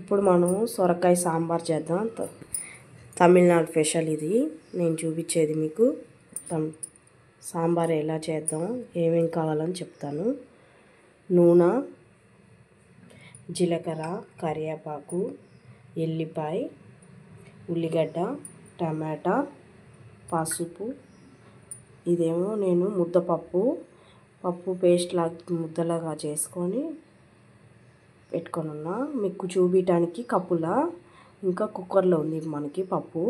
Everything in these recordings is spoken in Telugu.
ఇప్పుడు మనం సొరకాయ సాంబార్ చేద్దాం. తమిళనాడు స్పెషల్ ఇది. నేను చూపించేది మీకు సాంబార్ ఎలా చేద్దాం, ఏమేమి కావాలని చెప్తాను. నూనె, జీలకర్ర, కరివేపాకు, ఎల్లిపాయ, ఉల్లిగడ్డ, టమాటా, పసుపు. ఇదేమో నేను ముద్దపప్పు పేస్ట్ లాగా ముద్దలాగా చేసుకొని పెట్టుకొని ఉన్నా. మీకు చూపించడానికి కప్పులా ఇంకా కుక్కర్లో ఉంది మనకి పప్పు.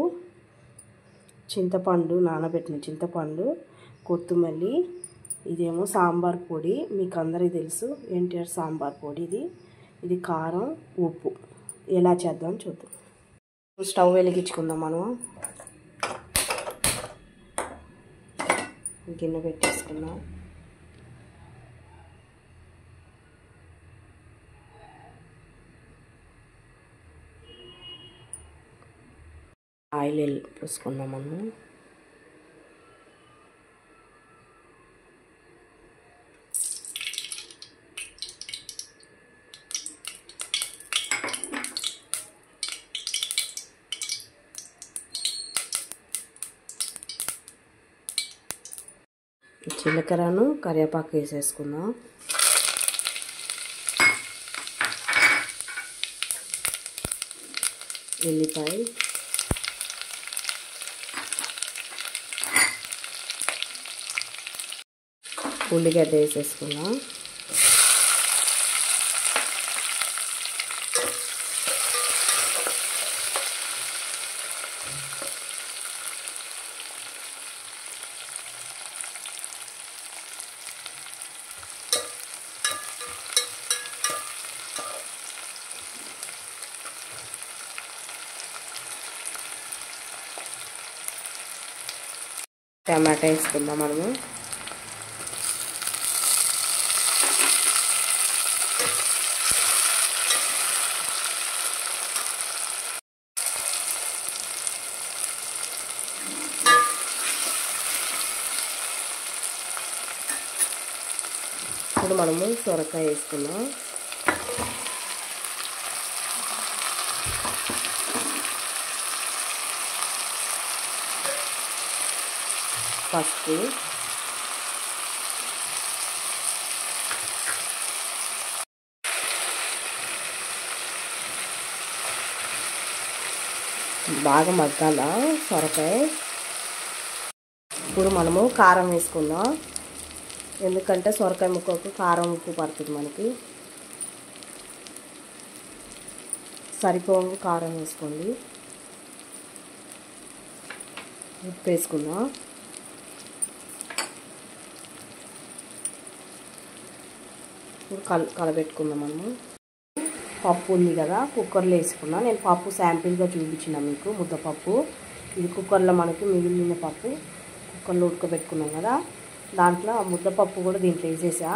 చింతపండు, నానబెట్టిన చింతపండు, కొత్తిమల్లి. ఇదేమో సాంబార్ పొడి, మీకు అందరికీ తెలుసు ఎన్టీఆర్ సాంబార్ పొడి ఇది కారం, ఉప్పు. ఎలా చేద్దాం చూద్దాం. స్టవ్ వెలిగించుకుందాం. మనం గిన్నె పెట్టేసుకుందాం. ఆయిల్ పోసుకుందాం. మనం జీలకర్రను కరివేపాకు వేసేసుకుందాం. ఎల్లిపాయ, ఉల్లిగడ్డ వేసేసుకుందాం. టమాటా వేసుకుందాం. మనము ఇప్పుడు మనము సొరకాయ వేసుకుందాం. పసుపు, బాగా మగ్గాల సొరకాయ. ఇప్పుడు మనము కారం వేసుకుందాం. ఎందుకంటే సొరకాయ ముక్కకు కారం, ఉప్పు పడుతుంది మనకి. సరిపోను కారం వేసుకోండి. ఉప్పు వేసుకుందాం. ఇప్పుడు కలబెట్టుకుందాం. మనము పప్పు ఉంది కదా, కుక్కర్లో వేసుకున్నా. నేను పప్పు శాంపిల్గా చూపించిన మీకు, ముద్దపప్పు. ఇది కుక్కర్లో మనకి మిగిలిన పప్పు కుక్కర్లో ఉడకబెట్టుకున్నాం కదా, దాంట్లో ముద్దపప్పు కూడా దీంట్లో వేసేసా.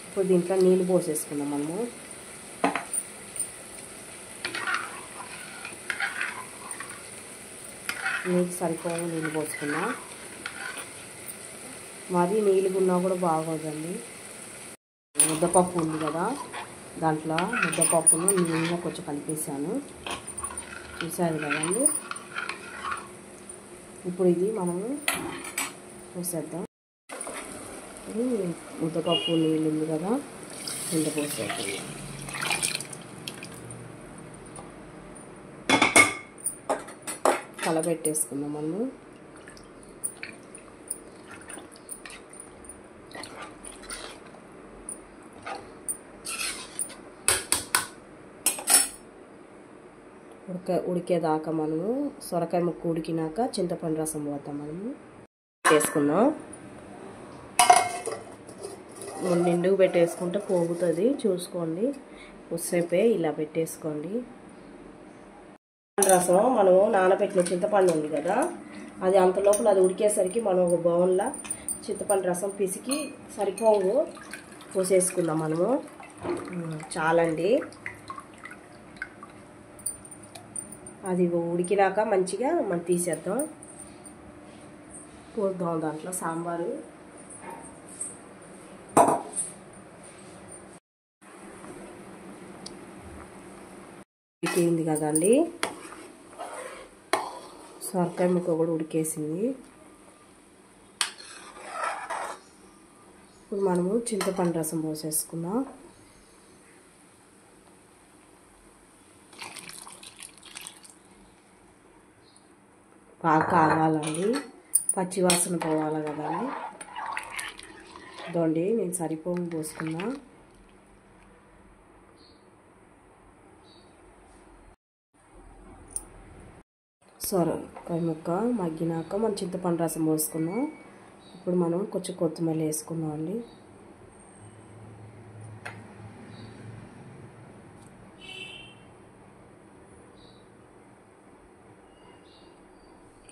ఇప్పుడు దీంట్లో నీళ్ళు పోసేసుకున్నాం. మనము నీళ్ళు సరిపోగా నీళ్ళు పోసుకున్నాం. మరీ నీళ్ళుగా ఉన్నా కూడా బాగోదండి. ముద్దపప్పు ఉంది కదా, దాంట్లో ముద్దపప్పును నీళ్ళలో కొంచెం కలిపేసాను, చూసారు కదండి. ఇప్పుడు ఇది మనము పోసేద్దాం. ముద్దపప్పు నీళ్ళు ఉంది కదా, ఇంత పోసేద్దాం. కలబెట్టేసుకుందాం. మనము ఉడికేదాకా మనము సొరకాయ ముక్క ఉడికినాక చింతపండు రసం పోతాం. మనము వేసుకుందాం. నిండుగా పెట్టేసుకుంటే పోగుతుంది, చూసుకోండి. కొద్దిసేపే ఇలా పెట్టేసుకోండి. రసం మనము నానబెట్టిన చింతపండు ఉంది కదా, అది అంత లోపల అది ఉడికేసరికి మనం ఒక బౌల్లో చింతపండు రసం పిసికి సరిపోగు పోసేసుకుందాం. మనము చాలండి. అది ఉడికినాక మంచిగా మనం తీసేద్దాం. పోద్దాం దాంట్లో సాంబారు. ఉడికింది కదండి, సొరకాయ ముక్క కూడా ఉడికేసింది. ఇప్పుడు మనము చింతపండు రసం పోసేసుకుందాం. బాగా కాగాలండి, పచ్చివాసన పోవాలి కదండి. ఇదండి నేను సరిపోను పోసుకున్నా. సొరకాయ ముక్క మగ్గినాక మనం చింతపండు రసం పోసుకున్నాం. ఇప్పుడు మనం కొంచెం కొత్తిమీర వేసుకుందాం అండి.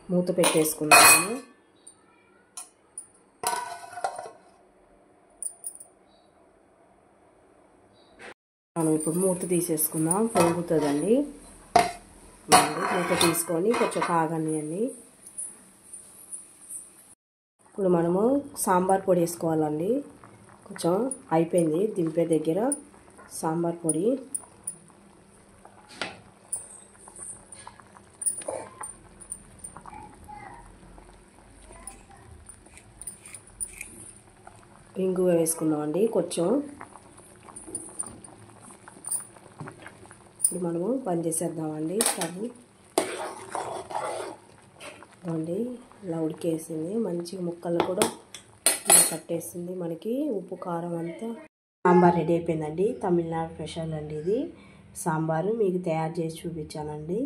మూత పెట్టేసుకుందాము. మనం ఇప్పుడు మూత తీసేసుకుందాం, పొంగుతుందండి. మూత తీసుకొని కొంచెం కాగనియండి. ఇప్పుడు మనము సాంబార్ పొడి వేసుకోవాలండి. కొంచెం అయిపోయింది దింపే దగ్గర. సాంబార్ పొడి ఇంగువ వేసుకుందామండి కొంచెం. ఇప్పుడు మనము బంద్ చేసేద్దామండి స్టవ్. అండి ఇలా ఉడికేసింది, మంచిగా ముక్కలు కూడా కట్టేసింది. మనకి ఉప్పు కారం అంతా. సాంబార్ రెడీ అయిపోయిందండి. తమిళనాడు స్పెషల్ అండి ఇది సాంబారు. మీకు తయారు చేసి చూపించానండి.